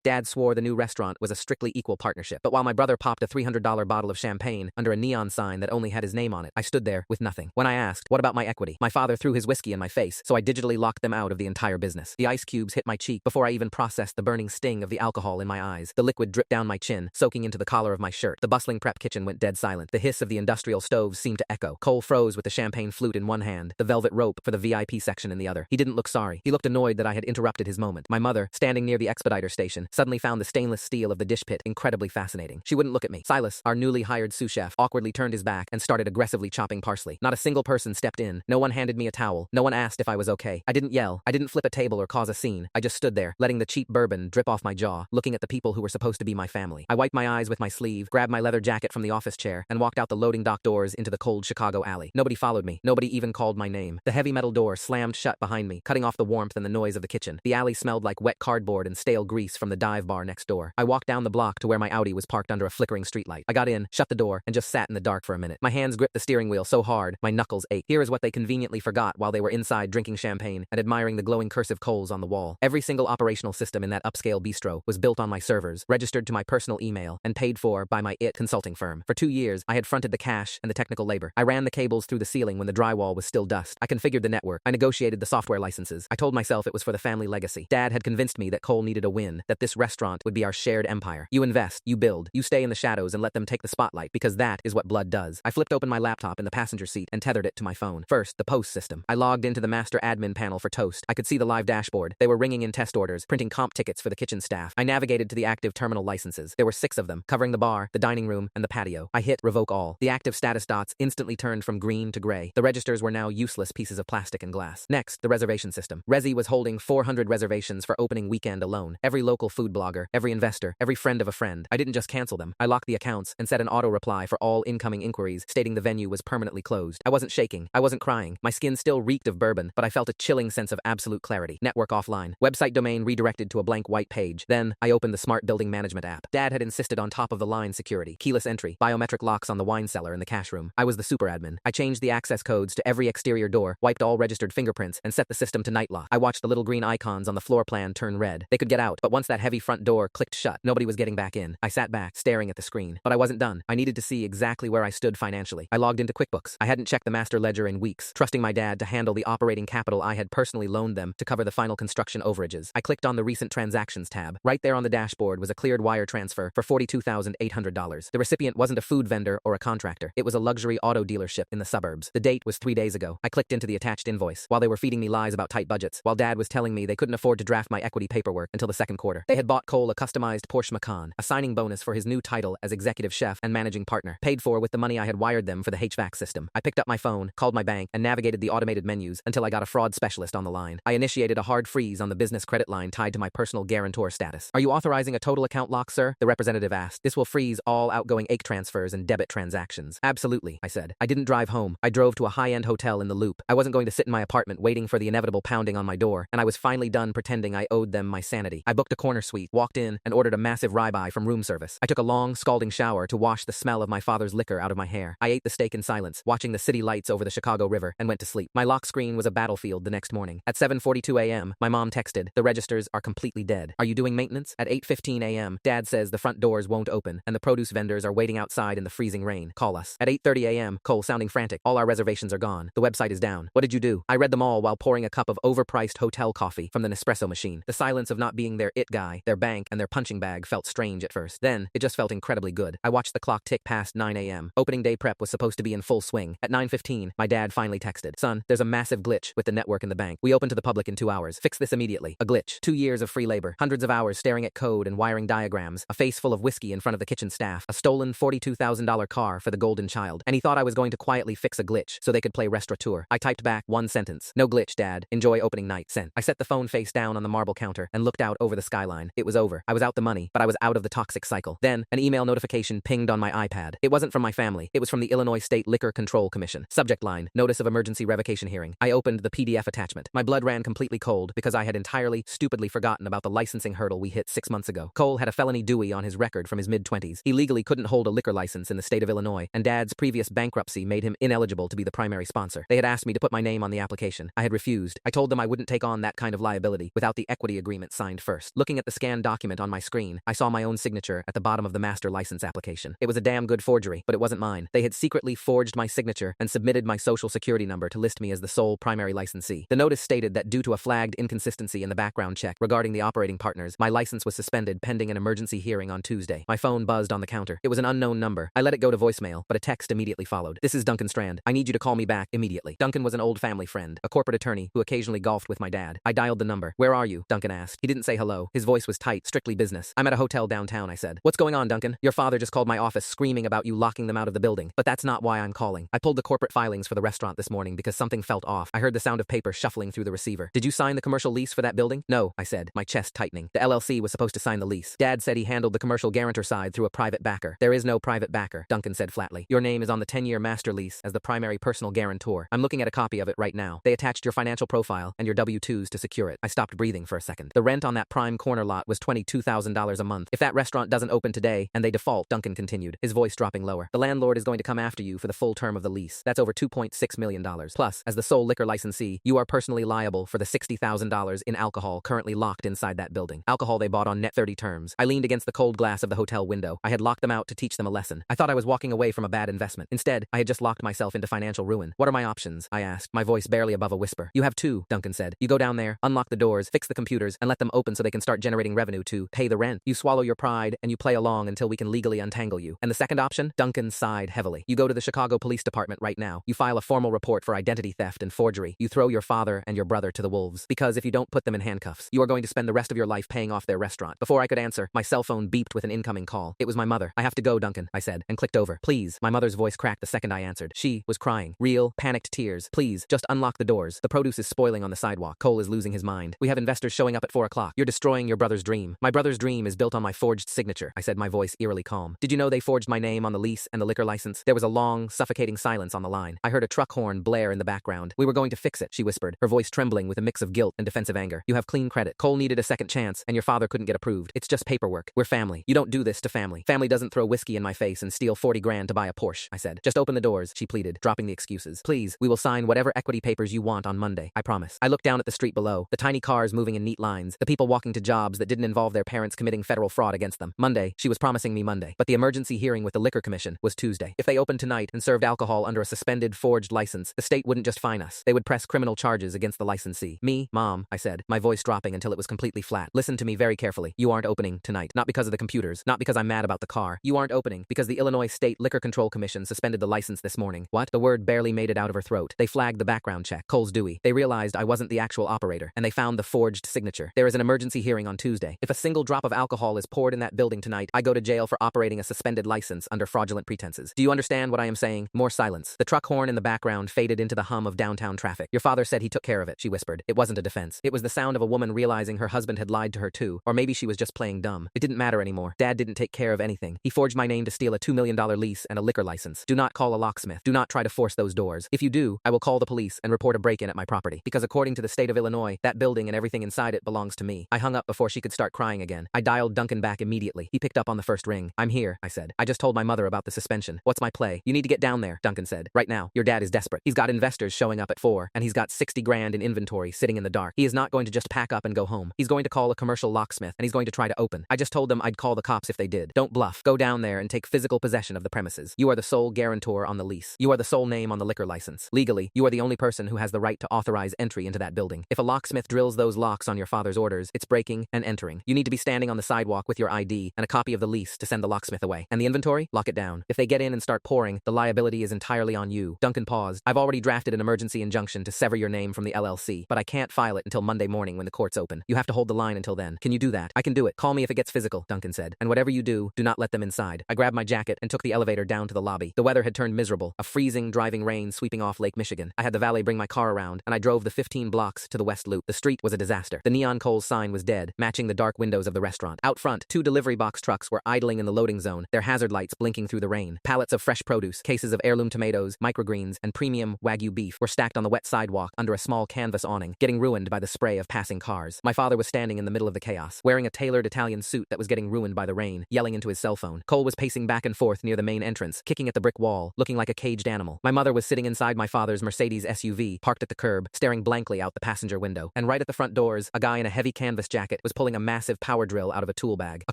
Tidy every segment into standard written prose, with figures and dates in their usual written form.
Dad swore the new restaurant was a strictly equal partnership, but while my brother popped a $300 bottle of champagne under a neon sign that only had his name on it, I stood there with nothing. When I asked, what about my equity? My father threw his whiskey in my face, so I digitally locked them out of the entire business. The ice cubes hit my cheek before I even processed the burning sting of the alcohol in my eyes. The liquid dripped down my chin, soaking into the collar of my shirt. The bustling prep kitchen went dead silent. The hiss of the industrial stoves seemed to echo. Cole froze with the champagne flute in one hand, the velvet rope for the VIP section in the other. He didn't look sorry. He looked annoyed that I had interrupted his moment. My mother, standing near the expediter station, suddenly found the stainless steel of the dish pit incredibly fascinating. She wouldn't look at me. Silas, our newly hired sous chef, awkwardly turned his back and started aggressively chopping parsley. Not a single person stepped in. No one handed me a towel. No one asked if I was okay. I didn't yell. I didn't flip a table or cause a scene. I just stood there, letting the cheap bourbon drip off my jaw, looking at the people who were supposed to be my family. I wiped my eyes with my sleeve, grabbed my leather jacket from the office chair, and walked out the loading dock doors into the cold Chicago alley. Nobody followed me. Nobody even called my name. The heavy metal door slammed shut behind me, cutting off the warmth and the noise of the kitchen. The alley smelled like wet cardboard and stale grease from the dive bar next door. I walked down the block to where my Audi was parked under a flickering streetlight. I got in, shut the door, and just sat in the dark for a minute. My hands gripped the steering wheel so hard, my knuckles ached. Here is what they conveniently forgot while they were inside drinking champagne and admiring the glowing cursive coals on the wall. Every single operational system in that upscale bistro was built on my servers, registered to my personal email, and paid for by my consulting firm. For 2 years, I had fronted the cash and the technical labor. I ran the cables through the ceiling when the drywall was still dust. I configured the network. I negotiated the software licenses. I told myself it was for the family legacy. Dad had convinced me that Cole needed a win, that this restaurant would be our shared empire. You invest, you build, you stay in the shadows and let them take the spotlight, because that is what blood does. I flipped open my laptop in the passenger seat and tethered it to my phone. First, the Post system. I logged into the master admin panel for Toast. I could see the live dashboard. They were ringing in test orders, printing comp tickets for the kitchen staff. I navigated to the active terminal licenses. There were 6 of them, covering the bar, the dining room, and the patio. I hit revoke all. The active status dots instantly turned from green to gray. The registers were now useless pieces of plastic and glass. Next, the reservation system. Resy was holding 400 reservations for opening weekend alone. Every local food blogger, every investor, every friend of a friend. I didn't just cancel them. I locked the accounts and set an auto reply for all incoming inquiries stating the venue was permanently closed. I wasn't shaking. I wasn't crying. My skin still reeked of bourbon, but I felt a chilling sense of absolute clarity. Network offline. Website domain redirected to a blank white page. Then, I opened the Smart Building Management app. Dad had insisted on top-of-the-line security, keyless entry, biometric locks on the wine cellar and the cash room. I was the super admin. I changed the access codes to every exterior door, wiped all registered fingerprints, and set the system to night lock. I watched the little green icons on the floor plan turn red. They could get out, but once that heavy front door clicked shut, nobody was getting back in. I sat back, staring at the screen. But I wasn't done. I needed to see exactly where I stood financially. I logged into QuickBooks. I hadn't checked the master ledger in weeks, trusting my dad to handle the operating capital I had personally loaned them to cover the final construction overages. I clicked on the recent transactions tab. Right there on the dashboard was a cleared wire transfer for $42,800. The recipient wasn't a food vendor or a contractor. It was a luxury auto dealership in the suburbs. The date was 3 days ago. I clicked into the attached invoice. While they were feeding me lies about tight budgets, while Dad was telling me they couldn't afford to draft my equity paperwork until the second quarter. They had bought Cole a customized Porsche Macan, a signing bonus for his new title as executive chef and managing partner, paid for with the money I had wired them for the HVAC system. I picked up my phone, called my bank, and navigated the automated menus until I got a fraud specialist on the line. I initiated a hard freeze on the business credit line tied to my personal guarantor status. Are you authorizing a total account lock, sir? The representative asked. This will freeze all outgoing AIC transfers and debit transactions. Absolutely, I said. I didn't drive home. I drove to a high-end hotel in the Loop. I wasn't going to sit in my apartment waiting for the inevitable pounding on my door, and I was finally done pretending I owed them my sanity. I booked a corner suite, walked in, and ordered a massive ribeye from room service. I took a long, scalding shower to wash the smell of my father's liquor out of my hair. I ate the steak in silence, watching the city lights over the Chicago River, and went to sleep. My lock screen was a battlefield the next morning. At 7:42 a.m., my mom texted, "The registers are completely dead. Are you doing maintenance?" At 8:15 a.m., Dad says the front doors won't open, and the produce vendors are waiting outside in the freezing rain. Call us. At 8:30 a.m., Cole sounding frantic. All our reservations are gone. The website is down. What did you do? I read them all while pouring a cup of overpriced hotel coffee from the Nespresso machine. The silence of not being their it guy, their bank, and their punching bag felt strange at first. Then, it just felt incredibly good. I watched the clock tick past 9 a.m. Opening day prep was supposed to be in full swing. At 9:15, my dad finally texted, "Son, there's a massive glitch with the network in the bank. We open to the public in 2 hours. Fix this immediately." A glitch. 2 years of free labor. Hundreds of hours staring at code and wiring diagrams. A face full of whiskey in front of the kitchen staff. A stolen $42,000 car for the golden child. And he thought I was going to quietly fix a glitch so they could play restaurateur. I typed back one sentence. "No glitch, Dad. Enjoy opening night. Sent." I set the phone face down on the marble counter and looked out over the skyline. It was over. I was out the money, but I was out of the toxic cycle. Then, an email notification pinged on my iPad. It wasn't from my family. It was from the Illinois State Liquor Control Commission. Subject line, Notice of Emergency Revocation Hearing. I opened the PDF attachment. My blood ran completely cold because I had entirely, stupidly forgotten about the licensing hurdle we hit 6 months ago. Cole had a felony Dewey on his record from his mid-20s. He legally couldn't hold a liquor license in the state of Illinois, and Dad's previous bankruptcy made him ineligible to be the primary sponsor. They had asked me to put my name on the application. I had refused. I told them I wouldn't take on that kind of liability without the equity agreement signed first. Looking at the the scanned document on my screen, I saw my own signature at the bottom of the master license application. It was a damn good forgery, but it wasn't mine. They had secretly forged my signature and submitted my social security number to list me as the sole primary licensee. The notice stated that due to a flagged inconsistency in the background check regarding the operating partners, my license was suspended pending an emergency hearing on Tuesday. My phone buzzed on the counter. It was an unknown number. I let it go to voicemail, but a text immediately followed. "This is Duncan Strand. I need you to call me back immediately." Duncan was an old family friend, a corporate attorney who occasionally golfed with my dad. I dialed the number. "Where are you?" Duncan asked. He didn't say hello. His voice was tight, strictly business. "I'm at a hotel downtown," I said. "What's going on, Duncan?" "Your father just called my office screaming about you locking them out of the building. But that's not why I'm calling. I pulled the corporate filings for the restaurant this morning because something felt off. I heard the sound of paper shuffling through the receiver." "Did you sign the commercial lease for that building?" "No," I said, my chest tightening. "The LLC was supposed to sign the lease. Dad said he handled the commercial guarantor side through a private backer." "There is no private backer," Duncan said flatly. "Your name is on the 10-year master lease as the primary personal guarantor. I'm looking at a copy of it right now. They attached your financial profile and your W-2s to secure it." I stopped breathing for a second. "The rent on that prime corner lot was $22,000 a month. If that restaurant doesn't open today and they default," Duncan continued, his voice dropping lower, "the landlord is going to come after you for the full term of the lease. That's over $2.6 million. Plus, as the sole liquor licensee, you are personally liable for the $60,000 in alcohol currently locked inside that building. Alcohol they bought on net 30 terms." I leaned against the cold glass of the hotel window. I had locked them out to teach them a lesson. I thought I was walking away from a bad investment. Instead, I had just locked myself into financial ruin. "What are my options?" I asked, my voice barely above a whisper. "You have two," Duncan said. "You go down there, unlock the doors, fix the computers, and let them open so they can start generating revenue to pay the rent. You swallow your pride, and you play along until we can legally untangle you. And the second option?" Duncan sighed heavily. "You go to the Chicago Police Department right now. You file a formal report for identity theft and forgery. You throw your father and your brother to the wolves. Because if you don't put them in handcuffs, you are going to spend the rest of your life paying off their restaurant." Before I could answer, my cell phone beeped with an incoming call. It was my mother. "I have to go, Duncan," I said, and clicked over. "Please." My mother's voice cracked the second I answered. She was crying. Real, panicked tears. "Please, just unlock the doors. The produce is spoiling on the sidewalk. Cole is losing his mind. We have investors showing up at 4 o'clock. You're destroying your brother's dream." "My brother's dream is built on my forged signature," I said, my voice eerily calm. "Did you know they forged my name on the lease and the liquor license?" There was a long, suffocating silence on the line. I heard a truck horn blare in the background. "We were going to fix it," she whispered, her voice trembling with a mix of guilt and defensive anger. "You have clean credit. Cole needed a second chance, and your father couldn't get approved. It's just paperwork. We're family. You don't do this to family. Family doesn't throw whiskey in my face and steal 40 grand to buy a Porsche," I said. "Just open the doors," she pleaded, dropping the excuses. "Please, we will sign whatever equity papers you want on Monday. I promise." I looked down at the street below, the tiny cars moving in neat lines, the people walking to jobs that didn't involve their parents committing federal fraud against them. Monday, she was promising me Monday. But the emergency hearing with the Liquor Commission was Tuesday. If they opened tonight and served alcohol under a suspended forged license, the state wouldn't just fine us. They would press criminal charges against the licensee. "Me, Mom," I said, my voice dropping until it was completely flat. "Listen to me very carefully. You aren't opening tonight. Not because of the computers. Not because I'm mad about the car. You aren't opening because the Illinois State Liquor Control Commission suspended the license this morning." "What?" The word barely made it out of her throat. "They flagged the background check. Cole's Dewey. They realized I wasn't the actual operator, and they found the forged signature. There is an emergency hearing on Tuesday. If a single drop of alcohol is poured in that building tonight, I go to jail for operating a suspended license under fraudulent pretenses. Do you understand what I am saying?" More silence. The truck horn in the background faded into the hum of downtown traffic. "Your father said he took care of it," she whispered. It wasn't a defense. It was the sound of a woman realizing her husband had lied to her too, or maybe she was just playing dumb. It didn't matter anymore. Dad didn't take care of anything. He forged my name to steal a $2 million lease and a liquor license. Do not call a locksmith. Do not try to force those doors. If you do, I will call the police and report a break-in at my property. Because according to the state of Illinois, that building and everything inside it belongs to me. I hung up before she could start crying again. I dialed Duncan back immediately. He picked up on the first ring. "I'm here," I said. "I just told my mother about the suspension. What's my play?" "You need to get down there," Duncan said. "Right now. Your dad is desperate. He's got investors showing up at 4, and he's got 60 grand in inventory sitting in the dark. He is not going to just pack up and go home. He's going to call a commercial locksmith, and he's going to try to open. I just told them I'd call the cops if they did. Don't bluff. Go down there and take physical possession of the premises. You are the sole guarantor on the lease. You are the sole name on the liquor license. Legally, you are the only person who has the right to authorize entry into that building. If a locksmith drills those locks on your father's orders, it's breaking and entering. You need to be standing on the sidewalk with your ID and a copy of the lease to send the locksmith away. And the inventory? Lock it down. If they get in and start pouring, the liability is entirely on you." Duncan paused. "I've already drafted an emergency injunction to sever your name from the LLC, but I can't file it until Monday morning when the courts open. You have to hold the line until then. Can you do that?" "I can do it. Call me if it gets physical," Duncan said. "And whatever you do not let them inside." I grabbed my jacket and took the elevator down to the lobby. The weather had turned miserable, a freezing, driving rain sweeping off Lake Michigan. I had the valet bring my car around, and I drove the 15 blocks to the West Loop. The street was a disaster. The neon Kohl's sign was dead, matching the dark windows of the restaurant. Out front, 2 delivery box trucks were idling in the loading zone, their hazard lights blinking through the rain. Pallets of fresh produce, cases of heirloom tomatoes, microgreens, and premium Wagyu beef were stacked on the wet sidewalk under a small canvas awning, getting ruined by the spray of passing cars. My father was standing in the middle of the chaos, wearing a tailored Italian suit that was getting ruined by the rain, yelling into his cell phone. Cole was pacing back and forth near the main entrance, kicking at the brick wall, looking like a caged animal. My mother was sitting inside my father's Mercedes SUV, parked at the curb, staring blankly out the passenger window. And right at the front doors, a guy in a heavy canvas jacket was pulling a massive power drill out of a tool bag. A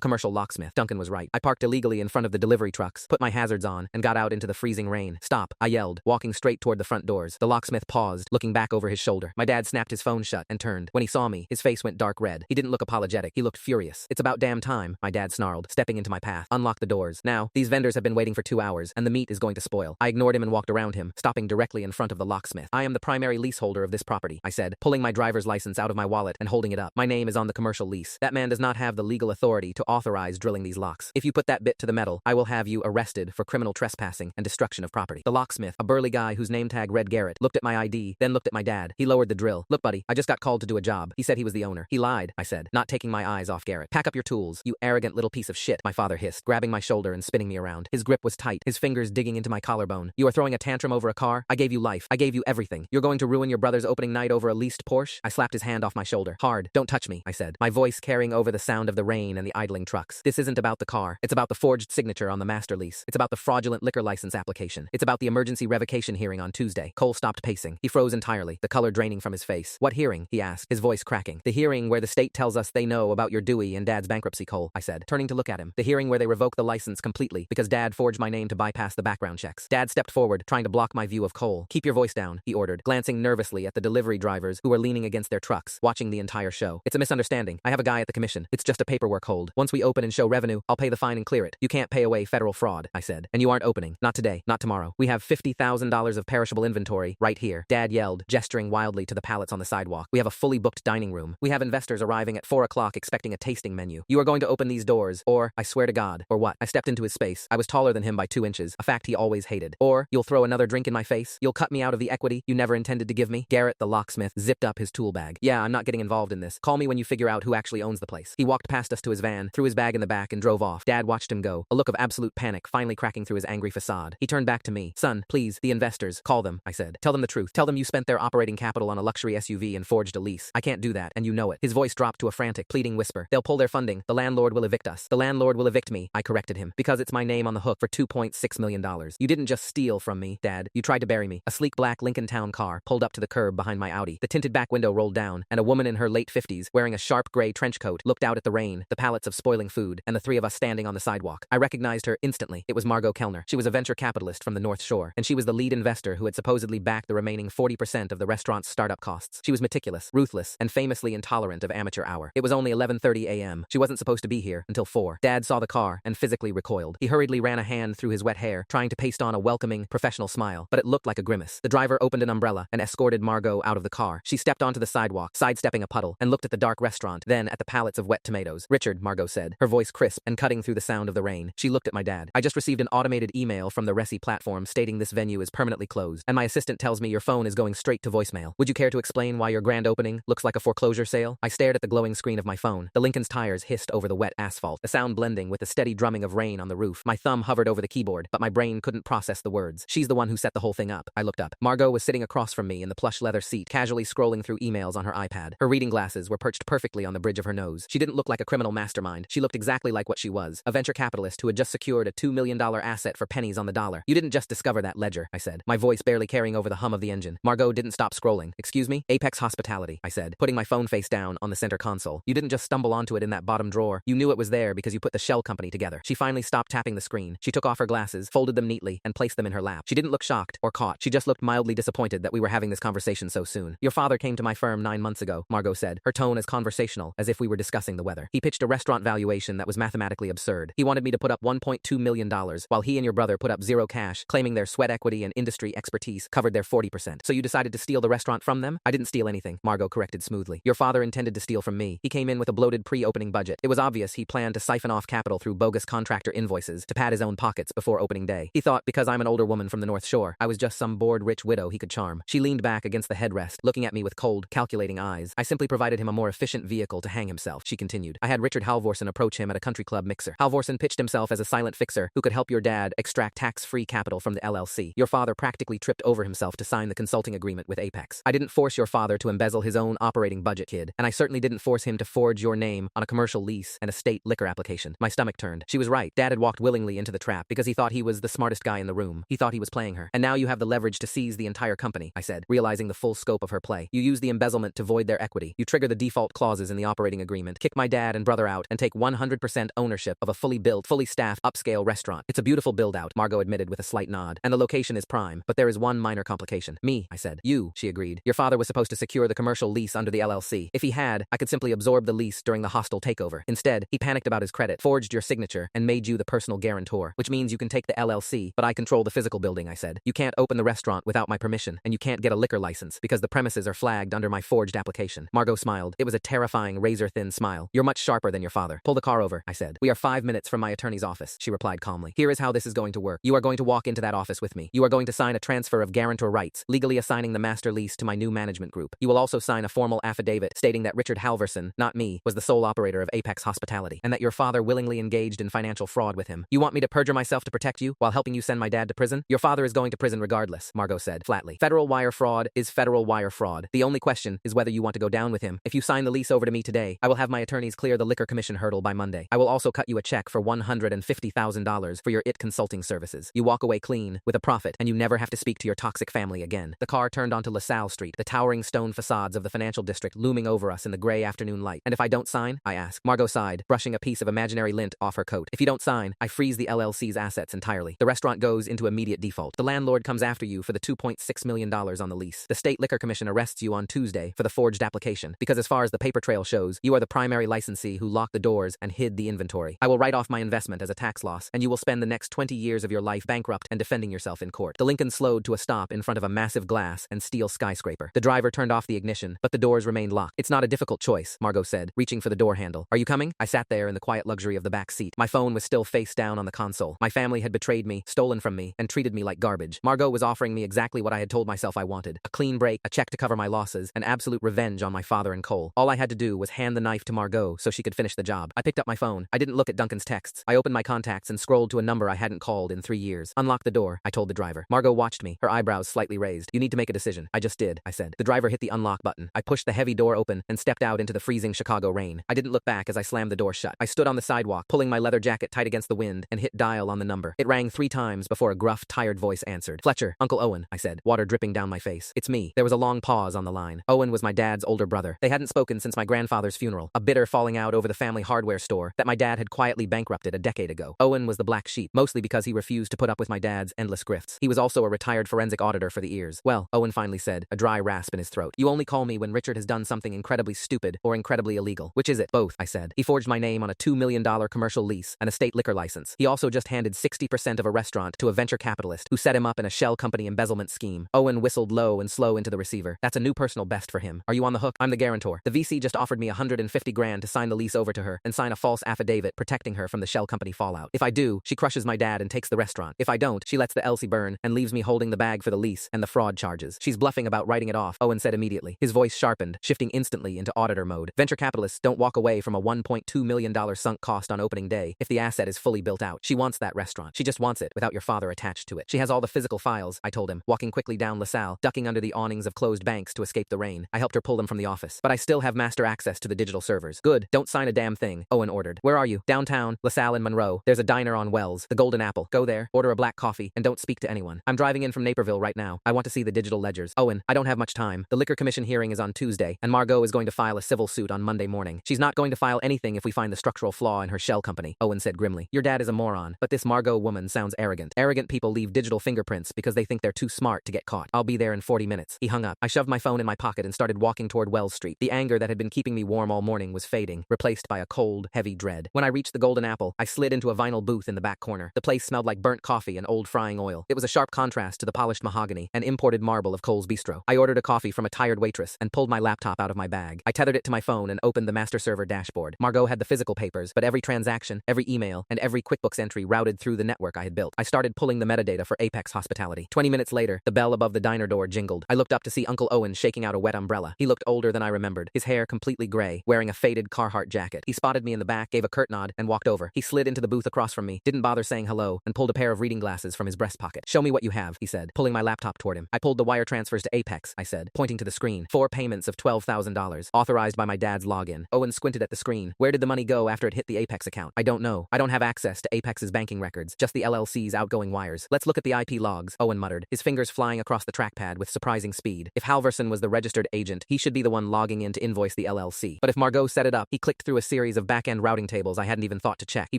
commercial locksmith. Duncan was right. I parked illegally in front of the delivery trucks, put my hazards on, and got out into the freezing rain. Stop, I yelled, walking straight toward the front doors. The locksmith paused, looking back over his shoulder. My dad snapped his phone shut and turned. When he saw me, his face went dark red. He didn't look apologetic. He looked furious. It's about damn time, my dad snarled, stepping into my path. Unlock the doors. Now, these vendors have been waiting for 2 hours, and the meat is going to spoil. I ignored him and walked around him, stopping directly in front of the locksmith. I am the primary leaseholder of this property, I said, pulling my driver's license out of my wallet and holding it up. My name is on the commercial lease. That man does not have the legal authority to authorize drilling these locks. If you put that bit to the metal, I will have you arrested for criminal trespassing and destruction of property. The locksmith, a burly guy whose name tag read Garrett, looked at my ID, then looked at my dad. He lowered the drill. Look, buddy, I just got called to do a job. He said he was the owner. He lied, I said, not taking my eyes off Garrett. Pack up your tools, you arrogant little piece of shit, my father hissed, grabbing my shoulder and spinning me around. His grip was tight, his fingers digging into my collarbone. You are throwing a tantrum over a car? I gave you life. I gave you everything. You're going to ruin your brother's opening night over a leased Porsche? I slapped his hand off my shoulder. Hard. Don't touch me, I said, my voice carrying over the sound of the rain and the idling trucks. This isn't about the car. It's about the forged signature on the master lease. It's about the fraudulent liquor license application. It's about the emergency revocation hearing on Tuesday. Cole stopped pacing. He froze entirely, the color draining from his face. What hearing? He asked, his voice cracking. The hearing where the state tells us they know about your Dewey and Dad's bankruptcy, Cole, I said, turning to look at him. The hearing where they revoke the license completely because Dad forged my name to bypass the background checks. Dad stepped forward, trying to block my view of Cole. Keep your voice down, he ordered, glancing nervously at the delivery drivers who were leaning against their trucks, watching the entire show. It's a misunderstanding. I have a guy at the commission. It's just a paperwork hold. Once we open and show revenue, I'll pay the fine and clear it. You can't pay away federal fraud, I said. And you aren't opening. Not today. Not tomorrow. We have $50,000 of perishable inventory right here, Dad yelled, gesturing wildly to the pallets on the sidewalk. We have a fully booked dining room. We have investors arriving at 4 o'clock expecting a tasting menu. You are going to open these doors, or, I swear to God, or what? I stepped into his space. I was taller than him by 2 inches, a fact he always hated. Or, you'll throw another drink in my face? You'll cut me out of the equity you never intended to give me? Garrett, the locksmith, zipped up his tool bag. Yeah, I'm not getting involved in this. Call me when you figure out who actually owns the place. He walked past us to his van, threw his bag in the back and drove off. Dad watched him go, a look of absolute panic finally cracking through his angry facade. He turned back to me. Son, please, the investors, call them, I said. Tell them the truth. Tell them you spent their operating capital on a luxury SUV and forged a lease. I can't do that, and you know it. His voice dropped to a frantic, pleading whisper. They'll pull their funding. The landlord will evict us. The landlord will evict me, I corrected him, because it's my name on the hook for $2.6 million. You didn't just steal from me, Dad. You tried to bury me. A sleek black Lincoln Town car pulled up to the curb behind my Audi. The tinted back window rolled down, and a woman in her late 50s, wearing a sharp gray trench coat, looked out at the rain, the pallets of spoiling food, and the three of us standing on the sidewalk. I recognized her instantly. It was Margot Kellner. She was a venture capitalist from the North Shore, and she was the lead investor who had supposedly backed the remaining 40% of the restaurant's startup costs. She was meticulous, ruthless, and famously intolerant of amateur hour. It was only 11:30 a.m. She wasn't supposed to be here until 4. Dad saw the car and physically recoiled. He hurriedly ran a hand through his wet hair, trying to paste on a welcoming, professional smile, but it looked like a grimace. The driver opened an umbrella and escorted Margot out of the car. She stepped onto the sidewalk, sidestepping a puddle, and looked at the dark restaurant, then at the pallets of wet tomatoes. Richard, Margot said, her voice crisp and cutting through the sound of the rain. She looked at my dad. I just received an automated email from the Resi platform stating this venue is permanently closed, and my assistant tells me your phone is going straight to voicemail. Would you care to explain why your grand opening looks like a foreclosure sale? I stared at the glowing screen of my phone. The Lincoln's tires hissed over the wet asphalt, the sound blending with the steady drumming of rain on the roof. My thumb hovered over the keyboard, but my brain couldn't process the words. She's the one who set the whole thing up. I looked up. Margot was sitting across from me in the plush leather seat, casually scrolling through emails on her iPad. Her reading glasses were perched perfectly on the bridge of her nose. She didn't look like a criminal mastermind. She looked exactly like what she was, a venture capitalist who had just secured a $2 million asset for pennies on the dollar. You didn't just discover that ledger, I said, my voice barely carrying over the hum of the engine. Margot didn't stop scrolling. Excuse me? Apex Hospitality, I said, putting my phone face down on the center console. You didn't just stumble onto it in that bottom drawer. You knew it was there because you put the shell company together. She finally stopped tapping the screen. She took off her glasses, folded them neatly, and placed them in her lap. She didn't look shocked or caught. She just looked mildly disappointed that we were having this conversation so soon. Your father came to my firm 9 months ago, Margot said, her tone as conversational as if we were discussing the weather. He pitched a restaurant valuation that was mathematically absurd. He wanted me to put up $1.2 million, while he and your brother put up zero cash, claiming their sweat equity and industry expertise covered their 40%. So you decided to steal the restaurant from them? I didn't steal anything, Margot corrected smoothly. Your father intended to steal from me. He came in with a bloated pre-opening budget. It was obvious he planned to siphon off capital through bogus contractor invoices to pad his own pockets before opening day. He thought because I'm an older woman from the North Shore, I was just some bored rich widow he could charm. She leaned back against the headrest, looking at me with cold, calculating eyes. I simply provided him a more efficient vehicle to hang himself, she continued. I had Richard Halvorsen approach him at a country club mixer. Halvorsen pitched himself as a silent fixer who could help your dad extract tax-free capital from the LLC. Your father practically tripped over himself to sign the consulting agreement with Apex. I didn't force your father to embezzle his own operating budget, kid, and I certainly didn't force him to forge your name on a commercial lease and a state liquor application. My stomach turned. She was right. Dad had walked willingly into the trap because he thought he was the smartest guy in the room. He thought he was playing her. And now you have the leverage to seize the entire company, I said, realizing the full scope of her play. You use the embezzlement to void their equity. You trigger the default clauses in the operating operating agreement, kick my dad and brother out, and take 100% ownership of a fully built, fully staffed, upscale restaurant. It's a beautiful build-out, Margot admitted with a slight nod, and the location is prime, but there is one minor complication. Me, I said. You, she agreed. Your father was supposed to secure the commercial lease under the LLC. If he had, I could simply absorb the lease during the hostile takeover. Instead, he panicked about his credit, forged your signature, and made you the personal guarantor, which means you can take the LLC, but I control the physical building, I said. You can't open the restaurant without my permission, and you can't get a liquor license because the premises are flagged under my forged application. Margot smiled. It was a terrifying, razor-thin smile. You're much sharper than your father. Pull the car over, I said. We are 5 minutes from my attorney's office, she replied calmly. Here is how this is going to work. You are going to walk into that office with me. You are going to sign a transfer of guarantor rights, legally assigning the master lease to my new management group. You will also sign a formal affidavit stating that Richard Halverson, not me, was the sole operator of Apex Hospitality, and that your father willingly engaged in financial fraud with him. You want me to perjure myself to protect you while helping you send my dad to prison? Your father is going to prison regardless, Margot said flatly. Federal wire fraud is federal wire fraud. The only question is whether you want to go down with him. If you sign the lease over to me today, I will have my attorneys clear the liquor commission hurdle by Monday. I will also cut you a check for $150,000 for your IT consulting services. You walk away clean, with a profit, and you never have to speak to your toxic family again. The car turned onto LaSalle Street, the towering stone facades of the financial district looming over us in the gray afternoon light. And if I don't sign? I asked. Margot sighed, brushing a piece of imaginary lint off her coat. If you don't sign, I freeze the LLC's assets entirely. The restaurant goes into immediate default. The landlord comes after you for the $2.6 million on the lease. The State Liquor Commission arrests you on Tuesday for the forged application, because as far as the paper trail shows, you are the primary licensee who locked the doors and hid the inventory. I will write off my investment as a tax loss, and you will spend the next 20 years of your life bankrupt and defending yourself in court. The Lincoln slowed to a stop in front of a massive glass and steel skyscraper. The driver turned off the ignition, but the doors remained locked. It's not a difficult choice, Margot said, reaching for the door handle. Are you coming? I sat there in the quiet luxury of the back seat. My phone was still face down on the console. My family had betrayed me, stolen from me, and treated me like garbage. Margot was offering me exactly what I had told myself I wanted. A clean break, a check to cover my losses, and absolute revenge on my father and Cole. All I had to do was hand the knife to Margot so she could finish the job. I picked up my phone. I didn't look at Duncan's texts. I opened my contacts and scrolled to a number I hadn't called in 3 years. Unlock the door, I told the driver. Margot watched me, her eyebrows slightly raised. You need to make a decision. I just did, I said. The driver hit the unlock button. I pushed the heavy door open and stepped out into the freezing Chicago rain. I didn't look back as I slammed the door shut. I stood on the sidewalk, pulling my leather jacket tight against the wind, and hit dial on the number. It rang 3 times before a gruff, tired voice answered. Fletcher, Uncle Owen, I said, water dripping down my face. It's me. There was a long pause on the line. Owen was my dad's older brother. They hadn't spoken since my grandfather's funeral, a bitter falling out over the family hardware store that my dad had quietly bankrupted a decade ago. Owen was the black sheep, mostly because he refused to put up with my dad's endless grifts. He was also a retired forensic auditor for the ears. Well, Owen finally said, a dry rasp in his throat. You only call me when Richard has done something incredibly stupid or incredibly illegal. Which is it? Both, I said. He forged my name on a $2 million commercial lease and a state liquor license. He also just handed 60% of a restaurant to a venture capitalist who set him up in a shell company embezzlement scheme. Owen whistled low and slow into the receiver. That's a new personal best for him. Are you on the hook? I'm the guarantor. The VC just offered me $150,000 to sign the lease over to her and sign a false affidavit protecting her from the shell company fallout. If I do, she crushes my dad and takes the restaurant. If I don't, she lets the LC burn and leaves me holding the bag for the lease and the fraud charges. She's bluffing about writing it off, Owen said immediately. His voice sharpened, shifting instantly into auditor mode. Venture capitalists don't walk away from a $1.2 million sunk cost on opening day if the asset is fully built out. She wants that restaurant. She just wants it without your father attached to it. She has all the physical files, I told him, walking quickly down LaSalle, ducking under the awnings of closed banks to escape the rain. I helped her pull them from the office. But I still have master access to the digital servers. Good. Don't sign a damn thing, Owen ordered. Where are you? Downtown, LaSalle and Monroe. There's a diner on Wells, the Golden Apple. Go there, order a black coffee, and don't speak to anyone. I'm driving in from Naperville right now. I want to see the digital ledgers. Owen, I don't have much time. The Liquor Commission hearing is on Tuesday, and Margot is going to file a civil suit on Monday morning. She's not going to file anything if we find the structural flaw in her shell company, Owen said grimly. Your dad is a moron, but this Margot woman sounds arrogant. Arrogant people leave digital fingerprints because they think they're too smart to get caught. I'll be there in 40 minutes. He hung up. I shoved my phone in my pocket and started walking toward Wells Street. The anger that had been keeping me warm all morning was fading, replaced by a cold, heavy dread. When I reached the Golden Apple, I slid into a vinyl booth in the back corner. The place smelled like burnt coffee and old frying oil. It was a sharp contrast to the polished mahogany and imported marble of Cole's Bistro. I ordered a coffee from a tired waitress and pulled my laptop out of my bag. I tethered it to my phone and opened the master server dashboard. Margot had the physical papers, but every transaction, every email, and every QuickBooks entry routed through the network I had built. I started pulling the metadata for Apex Hospitality. 20 minutes later, the bell above the diner door jingled. I looked up to see Uncle Owen shaking out a wet umbrella. He looked older than I remembered, his hair completely gray, wearing a faded Carhartt jacket. He spotted me in the back, gave a curt nod, and walked over. He slid into the booth across from me, didn't bother saying hello, and pulled a pair of reading glasses from his breast pocket. Show me what you have, he said, pulling my laptop toward him. I pulled the wire transfers to Apex, I said, pointing to the screen. 4 payments of $12,000, authorized by my dad's login. Owen squinted at the screen. Where did the money go after it hit the Apex account? I don't know. I don't have access to Apex's banking records, just the LLC's outgoing wires. Let's look at the IP logs, Owen muttered, his fingers flying across the trackpad with surprising speed. If Halverson was the registered agent, he should be the one logging in to invoice the LLC. see. But if Margot set it up, he clicked through a series of back-end routing tables I hadn't even thought to check. He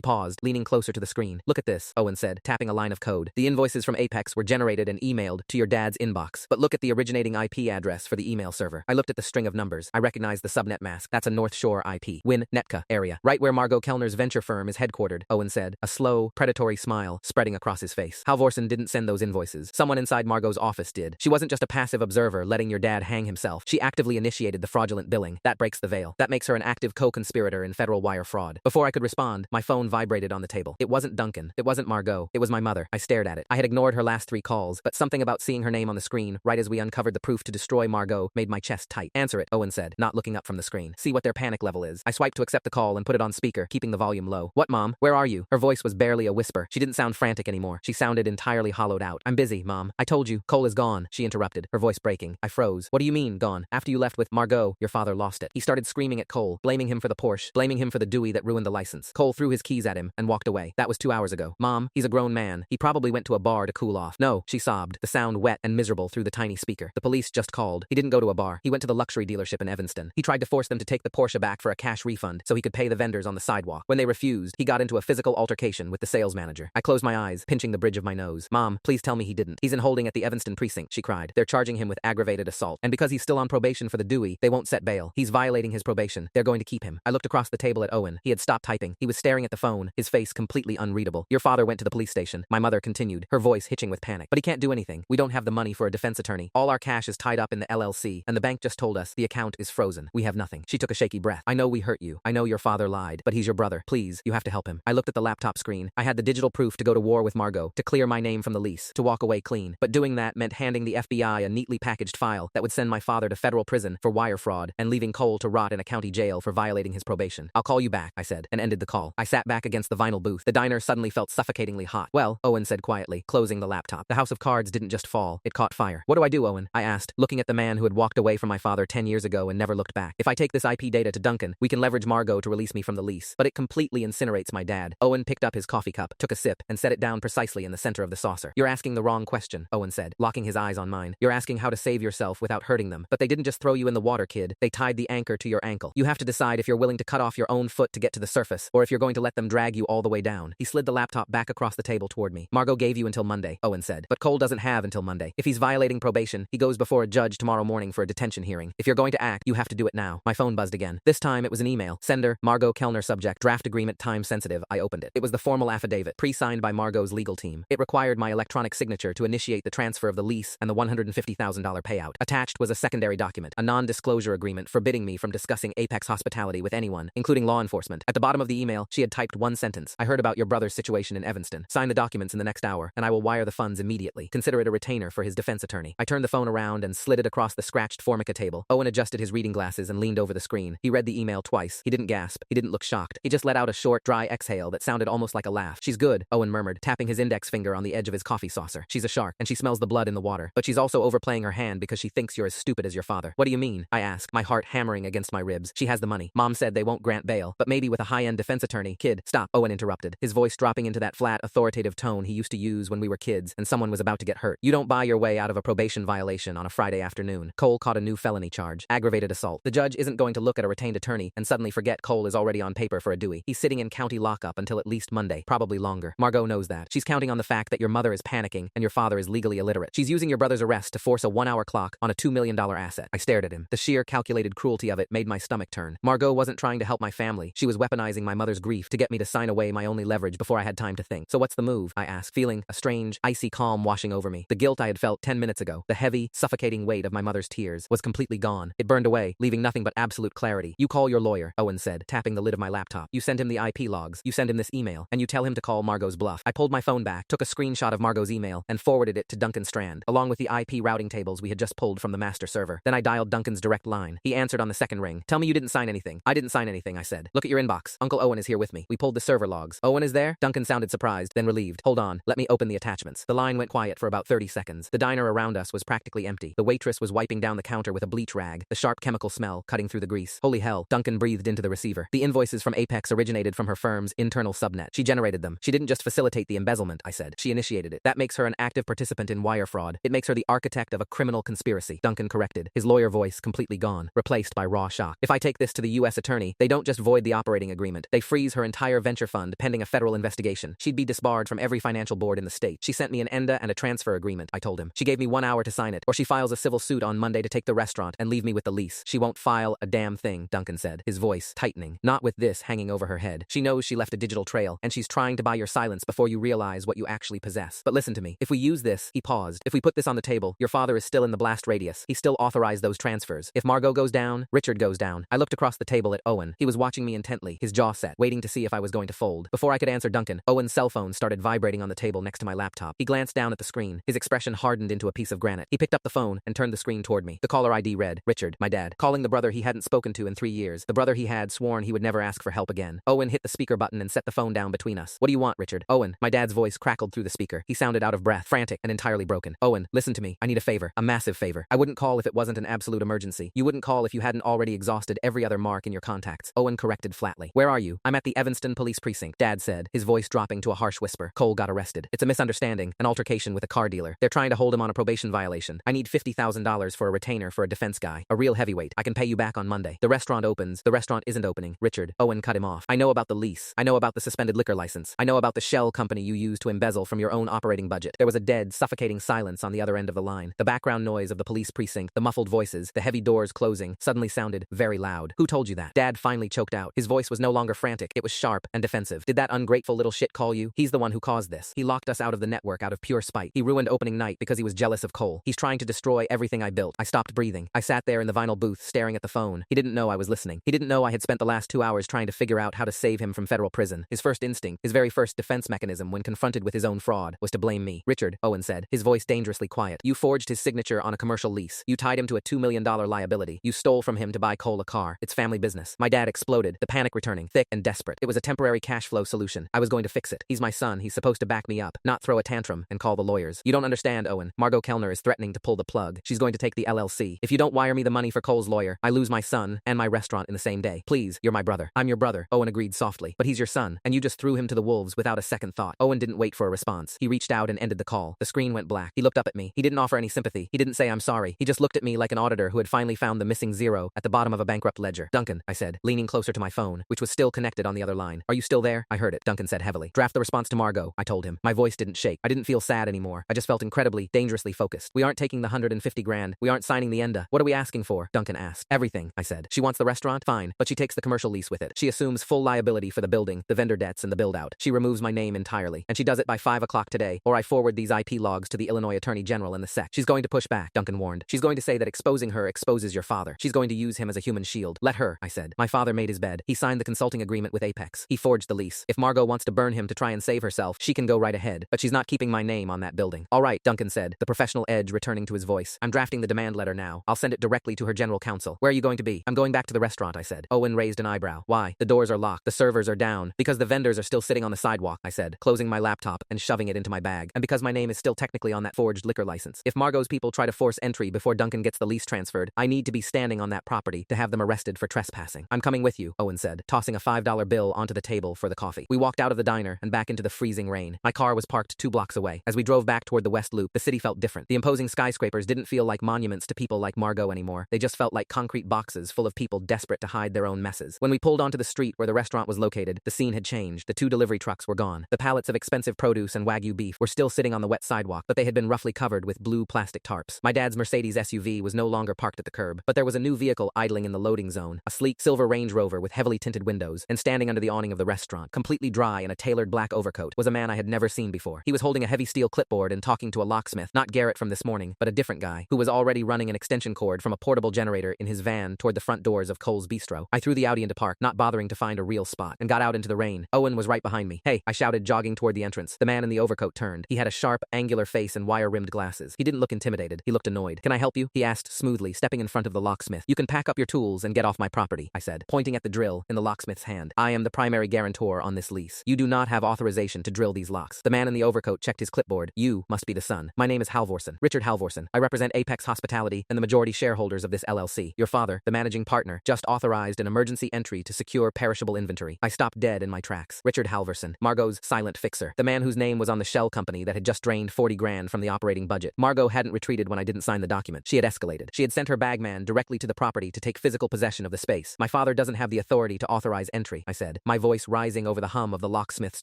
paused, leaning closer to the screen. Look at this, Owen said, tapping a line of code. The invoices from Apex were generated and emailed to your dad's inbox. But look at the originating IP address for the email server. I looked at the string of numbers. I recognized the subnet mask. That's a North Shore IP. Win, Netka, area. Right where Margot Kellner's venture firm is headquartered, Owen said, a slow, predatory smile spreading across his face. Halvorsen didn't send those invoices. Someone inside Margot's office did. She wasn't just a passive observer letting your dad hang himself. She actively initiated the fraudulent billing. That breaks the veil. That makes her an active co-conspirator in federal wire fraud. Before I could respond, my phone vibrated on the table. It wasn't Duncan. It wasn't Margot. It was my mother. I stared at it. I had ignored her last 3 calls, but something about seeing her name on the screen, right as we uncovered the proof to destroy Margot, made my chest tight. Answer it, Owen said, not looking up from the screen. See what their panic level is. I swiped to accept the call and put it on speaker, keeping the volume low. What, Mom? Where are you? Her voice was barely a whisper. She didn't sound frantic anymore. She sounded entirely hollowed out. I'm busy, Mom. I told you. Cole is gone, she interrupted, her voice breaking. I froze. What do you mean, gone? After you left with Margot, your father lost it. He started screaming at Cole, blaming him for the Porsche, blaming him for the Dewey that ruined the license. Cole threw his keys at him and walked away. That was 2 hours ago. Mom, he's a grown man. He probably went to a bar to cool off. No, she sobbed, the sound wet and miserable through the tiny speaker. The police just called. He didn't go to a bar. He went to the luxury dealership in Evanston. He tried to force them to take the Porsche back for a cash refund so he could pay the vendors on the sidewalk. When they refused, he got into a physical altercation with the sales manager. I closed my eyes, pinching the bridge of my nose. Mom, please tell me he didn't. He's in holding at the Evanston precinct, she cried. They're charging him with aggravated assault. And because he's still on probation for the Dewey, they won't set bail. He's violating his probation. They're going to keep him. I looked across the table at Owen. He had stopped typing. He was staring at the phone, his face completely unreadable. Your father went to the police station. My mother continued, her voice hitching with panic. But he can't do anything. We don't have the money for a defense attorney. All our cash is tied up in the LLC, and the bank just told us the account is frozen. We have nothing. She took a shaky breath. I know we hurt you. I know your father lied, but he's your brother. Please, you have to help him. I looked at the laptop screen. I had the digital proof to go to war with Margot, to clear my name from the lease, to walk away clean. But doing that meant handing the FBI a neatly packaged file that would send my father to federal prison for wire fraud and leaving Cole to rot in a county jail for violating his probation. I'll call you back, I said, and ended the call. I sat back against the vinyl booth. The diner suddenly felt suffocatingly hot. Well, Owen said quietly, closing the laptop. The house of cards didn't just fall. It caught fire. What do I do, Owen? I asked, looking at the man who had walked away from my father 10 years ago and never looked back. If I take this IP data to Duncan, we can leverage Margot to release me from the lease. But it completely incinerates my dad. Owen picked up his coffee cup, took a sip, and set it down precisely in the center of the saucer. You're asking the wrong question, Owen said, locking his eyes on mine. You're asking how to save yourself without hurting them. But they didn't just throw you in the water, kid. They tied the anchor to your ankle. You have to decide if you're willing to cut off your own foot to get to the surface, or if you're going to let them drag you all the way down. He slid the laptop back across the table toward me. Margot gave you until Monday, Owen said. But Cole doesn't have until Monday. If he's violating probation, he goes before a judge tomorrow morning for a detention hearing. If you're going to act, you have to do it now. My phone buzzed again. This time it was an email. Sender, Margot Kellner, subject, draft agreement, time sensitive. I opened it. It was the formal affidavit, pre-signed by Margot's legal team. It required my electronic signature to initiate the transfer of the lease and the $150,000 payout. Attached was a secondary document, a non-disclosure agreement forbidding me from discussing Apex hospitality with anyone, including law enforcement. At the bottom of the email, she had typed one sentence. I heard about your brother's situation in Evanston. Sign the documents in the next hour, and I will wire the funds immediately. Consider it a retainer for his defense attorney. I turned the phone around and slid it across the scratched Formica table. Owen adjusted his reading glasses and leaned over the screen. He read the email twice. He didn't gasp. He didn't look shocked. He just let out a short, dry exhale that sounded almost like a laugh. She's good, Owen murmured, tapping his index finger on the edge of his coffee saucer. She's a shark, and she smells the blood in the water. But she's also overplaying her hand because she thinks you're as stupid as your father. What do you mean? I asked, my heart hammering against my ribs. She has the money. Mom said they won't grant bail, but maybe with a high-end defense attorney. Kid, stop, Owen interrupted, his voice dropping into that flat, authoritative tone he used to use when we were kids and someone was about to get hurt. You don't buy your way out of a probation violation on a Friday afternoon. Cole caught a new felony charge, aggravated assault. The judge isn't going to look at a retained attorney and suddenly forget Cole is already on paper for a Dewey. He's sitting in county lockup until at least Monday, probably longer. Margot knows that. She's counting on the fact that your mother is panicking and your father is legally illiterate. She's using your brother's arrest to force a 1-hour clock on a $2 million asset. I stared at him. The sheer calculated cruelty of it made my stomach turn. Margot wasn't trying to help my family. She was weaponizing my mother's grief to get me to sign away my only leverage before I had time to think. So what's the move? I asked, feeling a strange, icy calm washing over me. The guilt I had felt 10 minutes ago, the heavy, suffocating weight of my mother's tears, was completely gone. It burned away, leaving nothing but absolute clarity. You call your lawyer, Owen said, tapping the lid of my laptop. You send him the IP logs. You send him this email, and you tell him to call Margot's bluff. I pulled my phone back, took a screenshot of Margot's email, and forwarded it to Duncan Strand, along with the IP routing tables we had just pulled from the master server. Then I dialed Duncan's direct line. He answered on the second ring. Tell me you didn't sign anything. I didn't sign anything, I said. Look at your inbox. Uncle Owen is here with me. We pulled the server logs. Owen is there? Duncan sounded surprised, then relieved. Hold on. Let me open the attachments. The line went quiet for about 30 seconds. The diner around us was practically empty. The waitress was wiping down the counter with a bleach rag, the sharp chemical smell cutting through the grease. Holy hell, Duncan breathed into the receiver. The invoices from Apex originated from her firm's internal subnet. She generated them. She didn't just facilitate the embezzlement, I said. She initiated it. That makes her an active participant in wire fraud. It makes her the architect of a criminal conspiracy. Duncan corrected, his lawyer voice completely gone, replaced by raw shock. If I take this to the U.S. attorney, they don't just void the operating agreement. They freeze her entire venture fund pending a federal investigation. She'd be disbarred from every financial board in the state. She sent me an ENDA and a transfer agreement, I told him. She gave me 1 hour to sign it, or she files a civil suit on Monday to take the restaurant and leave me with the lease. She won't file a damn thing, Duncan said, his voice tightening. Not with this hanging over her head. She knows she left a digital trail, and she's trying to buy your silence before you realize what you actually possess. But listen to me. If we use this, he paused. If we put this on the table, your father is still in the blast radius. He still authorized those transfers. If Margot goes down, Richard goes down. I looked across the table at Owen. He was watching me intently, his jaw set, waiting to see if I was going to fold. Before I could answer Duncan, Owen's cell phone started vibrating on the table next to my laptop. He glanced down at the screen. His expression hardened into a piece of granite. He picked up the phone and turned the screen toward me. The caller ID read, Richard, my dad, calling the brother he hadn't spoken to in 3 years, the brother he had sworn he would never ask for help again. Owen hit the speaker button and set the phone down between us. What do you want, Richard? Owen, my dad's voice crackled through the speaker. He sounded out of breath, frantic, and entirely broken. Owen, listen to me. I need a favor, a massive favor. I wouldn't call if it wasn't an absolute emergency. You wouldn't call if you hadn't already exhausted every other mark in your contacts. Owen corrected flatly. Where are you? I'm at the Evanston Police Precinct, Dad said, his voice dropping to a harsh whisper. Cole got arrested. It's a misunderstanding, an altercation with a car dealer. They're trying to hold him on a probation violation. I need $50,000 for a retainer for a defense guy, a real heavyweight. I can pay you back on Monday. The restaurant opens. The restaurant isn't opening. Richard, Owen cut him off. I know about the lease. I know about the suspended liquor license. I know about the shell company you used to embezzle from your own operating budget. There was a dead, suffocating silence on the other end of the line. The background noise of the police precinct, the muffled voices, the heavy doors closing, suddenly sounded very loud. Who told you that? Dad finally choked out. His voice was no longer frantic. It was sharp and defensive. Did that ungrateful little shit call you? He's the one who caused this. He locked us out of the network out of pure spite. He ruined opening night because he was jealous of Cole. He's trying to destroy everything I built. I stopped breathing. I sat there in the vinyl booth staring at the phone. He didn't know I was listening. He didn't know I had spent the last 2 hours trying to figure out how to save him from federal prison. His first instinct, his very first defense mechanism when confronted with his own fraud, was to blame me. Richard, Owen said, his voice dangerously quiet. You forged his signature on a commercial lease. You tied him to a $2 million liability. You stole from him to buy Cole a car. It's family business. My dad exploded, the panic returning, thick and desperate. It was a temporary cash flow solution. I was going to fix it. He's my son. He's supposed to back me up, not throw a tantrum and call the lawyers. You don't understand, Owen. Margot Kellner is threatening to pull the plug. She's going to take the LLC. If you don't wire me the money for Cole's lawyer, I lose my son and my restaurant in the same day. Please, you're my brother. I'm your brother, Owen agreed softly. But he's your son, and you just threw him to the wolves without a second thought. Owen didn't wait for a response. He reached out and ended the call. The screen went black. He looked up at me. He didn't offer any sympathy. He didn't say I'm sorry. He just looked at me like an auditor who had finally found the missing zero at the bottom of a bankrupt ledger. Duncan, I said, leaning closer to my phone, which was still connected on the other line. Are you still there? I heard it, Duncan said heavily. Draft the response to Margot, I told him. My voice didn't shake. I didn't feel sad anymore. I just felt incredibly, dangerously focused. We aren't taking the $150,000. We aren't signing the ENDA. What are we asking for? Duncan asked. Everything, I said. She wants the restaurant? Fine, but she takes the commercial lease with it. She assumes full liability for the building, the vendor debts, and the build-out. She removes my name entirely, and she does it by 5 o'clock today, or I forward these IP logs to the Illinois Attorney General and the SEC. She's going to push back, Duncan warned. She's going to say that exposing her exposes your father. She's going to use him as a human shield. Let her, I said. My father made his bed. He signed the consulting agreement with Apex. He forged the lease. If Margot wants to burn him to try and save herself, she can go right ahead, but she's not keeping my name on that building. All right, Duncan said, the professional edge returning to his voice. I'm drafting the demand letter now. I'll send it directly to her general counsel. Where are you going to be? I'm going back to the restaurant, I said. Owen raised an eyebrow. Why? The doors are locked. The servers are down. Because the vendors are still sitting on the sidewalk, I said, closing my laptop and shoving it into my bag. And because my name is still technically on that forged liquor license. If Margot's people try to force entry before Duncan gets the lease transferred, I need to be standing on that property to have them arrested for trespassing. I'm coming with you, Owen said, tossing a $5 bill onto the table for the coffee. We walked out of the diner and back into the freezing rain. My car was parked 2 blocks away. As we drove back toward the West Loop, the city felt different. The imposing skyscrapers didn't feel like monuments to people like Margot anymore. They just felt like concrete boxes full of people desperate to hide their own messes. When we pulled onto the street where the restaurant was located, the scene had changed. The 2 delivery trucks were gone. The pallets of expensive produce and Wagyu beef were still sitting on the wet sidewalk, but they had been roughly covered with blue plastic tarps. My dad's Mercedes SUV was no longer parked at the curb, but there was a new vehicle idling in the loading zone, a sleek silver Range Rover with heavily tinted windows, and standing under the awning of the restaurant, completely dry in a tailored black overcoat, was a man I had never seen before. He was holding a heavy steel clipboard and talking to a locksmith, not Garrett from this morning, but a different guy, who was already running an extension cord from a portable generator in his van toward the front doors of Cole's Bistro. I threw the Audi into park, not bothering to find a real spot, and got out into the rain. Owen was right behind me. Hey, I shouted, jogging toward the entrance. The man in the overcoat turned. He had a sharp, angular face and wire-rimmed glasses. He didn't look intimidated. He looked annoyed. Can I help you? He asked smoothly, stepping in front of the locksmith. You can pack up your tools and get off my property, I said, pointing at the drill in the locksmith's hand. I am the primary guarantor on this lease. You do not have authorization to drill these locks. The man in the overcoat checked his clipboard. You must be the son. My name is Halvorsen, Richard Halvorsen. I represent Apex Hospitality and the majority shareholders of this LLC. Your father, the managing partner, just authorized an emergency entry to secure perishable inventory. I stopped dead in my tracks. Richard Halvorsen, Margot's silent fixer, the man whose name was on the shell company that had just drained $40,000 from the operating budget. Margot hadn't retreated when I didn't sign the document. She had escalated. She had sent her bagman directly to the property to to take physical possession of the space. My father doesn't have the authority to authorize entry, I said, my voice rising over the hum of the locksmith's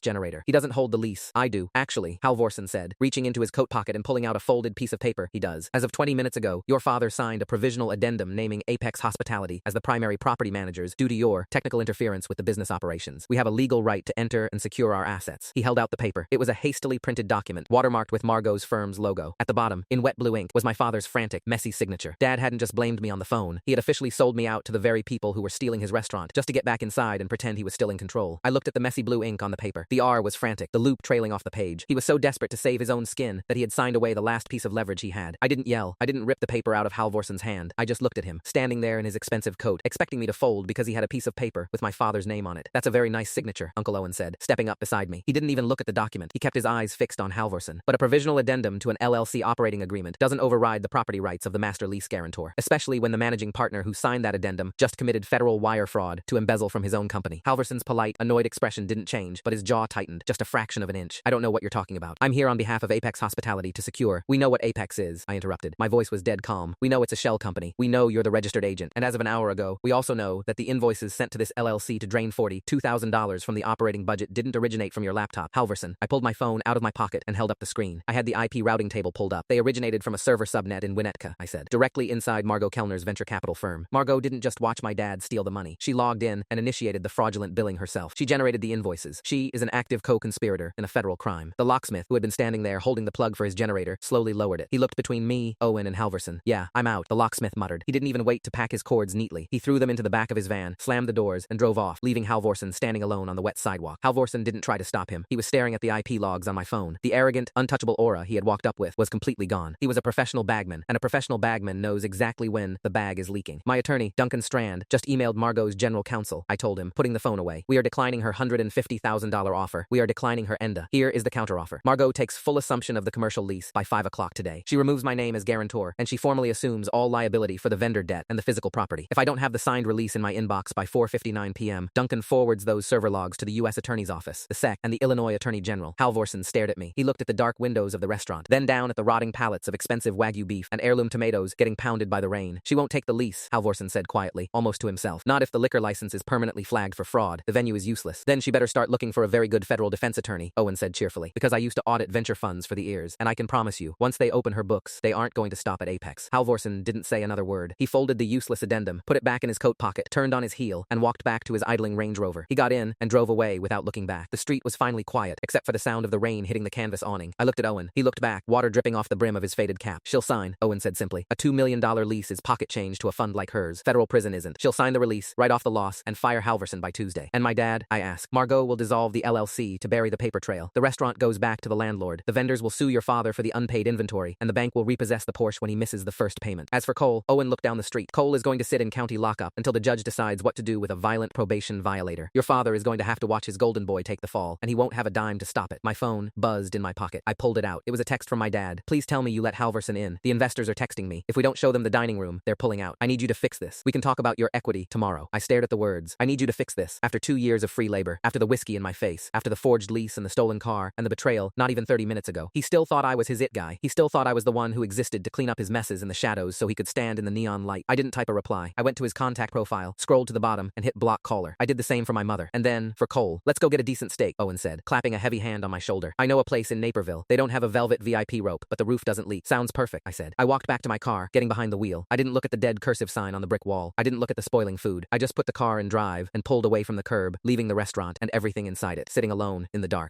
generator. He doesn't hold the lease. I do. Actually, Halvorsen said, reaching into his coat pocket and pulling out a folded piece of paper. He does. As of 20 minutes ago, your father signed a provisional addendum naming Apex Hospitality as the primary property managers due to your technical interference with the business operations. We have a legal right to enter and secure our assets. He held out the paper. It was a hastily printed document, watermarked with Margot's firm's logo. At the bottom, in wet blue ink, was my father's frantic, messy signature. Dad hadn't just blamed me on the phone. He had officially sold me out to the very people who were stealing his restaurant, just to get back inside and pretend he was still in control. I looked at the messy blue ink on the paper. The R was frantic, the loop trailing off the page. He was so desperate to save his own skin that he had signed away the last piece of leverage he had. I didn't yell. I didn't rip the paper out of Halvorsen's hand. I just looked at him, standing there in his expensive coat, expecting me to fold because he had a piece of paper with my father's name on it. That's a very nice signature, Uncle Owen said, stepping up beside me. He didn't even look at the document. He kept his eyes fixed on Halvorsen. But a provisional addendum to an LLC operating agreement doesn't override the property rights of the master lease guarantor, especially when the managing partner who signed that addendum just committed federal wire fraud to embezzle from his own company. Halvorsen's polite, annoyed expression didn't change, but his jaw tightened, just a fraction of an inch. I don't know what you're talking about. I'm here on behalf of Apex Hospitality to secure. We know what Apex is, I interrupted. My voice was dead calm. We know it's a shell company. We know you're the registered agent. And as of an hour ago, we also know that the invoices sent to this LLC to drain $42,000 from the operating budget didn't originate from your laptop. Halvorsen. I pulled my phone out of my pocket and held up the screen. I had the IP routing table pulled up. They originated from a server subnet in Winnetka, I said, directly inside Margot Kellner's venture capital firm. Margot didn't just watch my dad steal the money. She logged in and initiated the fraudulent billing herself. She generated the invoices. She is an active co-conspirator in a federal crime. The locksmith, who had been standing there holding the plug for his generator, slowly lowered it. He looked between me, Owen, and Halvorsen. Yeah, I'm out, the locksmith muttered. He didn't even wait to pack his cords neatly. He threw them into the back of his van, slammed the doors, and drove off, leaving Halvorsen standing alone on the wet sidewalk. Halvorsen didn't try to stop him. He was staring at the IP logs on my phone. The arrogant, untouchable aura he had walked up with was completely gone. He was a professional bagman, and a professional bagman knows exactly when the bag is leaking. My attorney, Duncan Strand, just emailed Margot's general counsel, I told him, putting the phone away. We are declining her $150,000 offer. We are declining her ENDA. Here is the counteroffer. Margot takes full assumption of the commercial lease by 5 o'clock today. She removes my name as guarantor, and she formally assumes all liability for the vendor debt and the physical property. If I don't have the signed release in my inbox by 4:59 p.m., Duncan forwards those server logs to the U.S. Attorney's Office, the SEC, and the Illinois Attorney General. Halvorsen stared at me. He looked at the dark windows of the restaurant, then down at the rotting pallets of expensive Wagyu beef and heirloom tomatoes getting pounded by the rain. She won't take the lease, Halvorsen said quietly, almost to himself. Not if the liquor license is permanently flagged for fraud. The venue is useless. Then she better start looking for a very good federal defense attorney, Owen said cheerfully, because I used to audit venture funds for the ears, and I can promise you, once they open her books, they aren't going to stop at Apex. Halvorsen didn't say another word. He folded the useless addendum, put it back in his coat pocket, turned on his heel, and walked back to his idling Range Rover. He got in and drove away without looking back. The street was finally quiet, except for the sound of the rain hitting the canvas awning. I looked at Owen. He looked back, water dripping off the brim of his faded cap. She'll sign, Owen said simply. A $2 million lease is pocket change to a fund like hers. Federal prison isn't. She'll sign the release, write off the loss, and fire Halvorsen by Tuesday. And my dad? I asked. Margot will dissolve the LLC to bury the paper trail. The restaurant goes back to the landlord. The vendors will sue your father for the unpaid inventory, and the bank will repossess the Porsche when he misses the first payment. As for Cole, Owen looked down the street. Cole is going to sit in county lockup until the judge decides what to do with a violent probation violator. Your father is going to have to watch his golden boy take the fall, and he won't have a dime to stop it. My phone buzzed in my pocket. I pulled it out. It was a text from my dad. Please tell me you let Halvorsen in. The investors are texting me. If we don't show them the dining room, they're pulling out. I need you to fix this. We can talk about your equity tomorrow. I stared at the words. I need you to fix this. After 2 years of free labor, after the whiskey in my face, after the forged lease and the stolen car, and the betrayal, not even 30 minutes ago, he still thought I was his it guy. He still thought I was the one who existed to clean up his messes in the shadows so he could stand in the neon light. I didn't type a reply. I went to his contact profile, scrolled to the bottom, and hit block caller. I did the same for my mother. And then, for Cole, let's go get a decent steak, Owen said, clapping a heavy hand on my shoulder. I know a place in Naperville. They don't have a velvet VIP rope, but the roof doesn't leak. Sounds perfect, I said. I walked back to my car, getting behind the wheel. I didn't look at the dead cursive sign on the brick wall. I didn't look at the spoiling food. I just put the car in drive and pulled away from the curb, leaving the restaurant and everything inside it, sitting alone in the dark.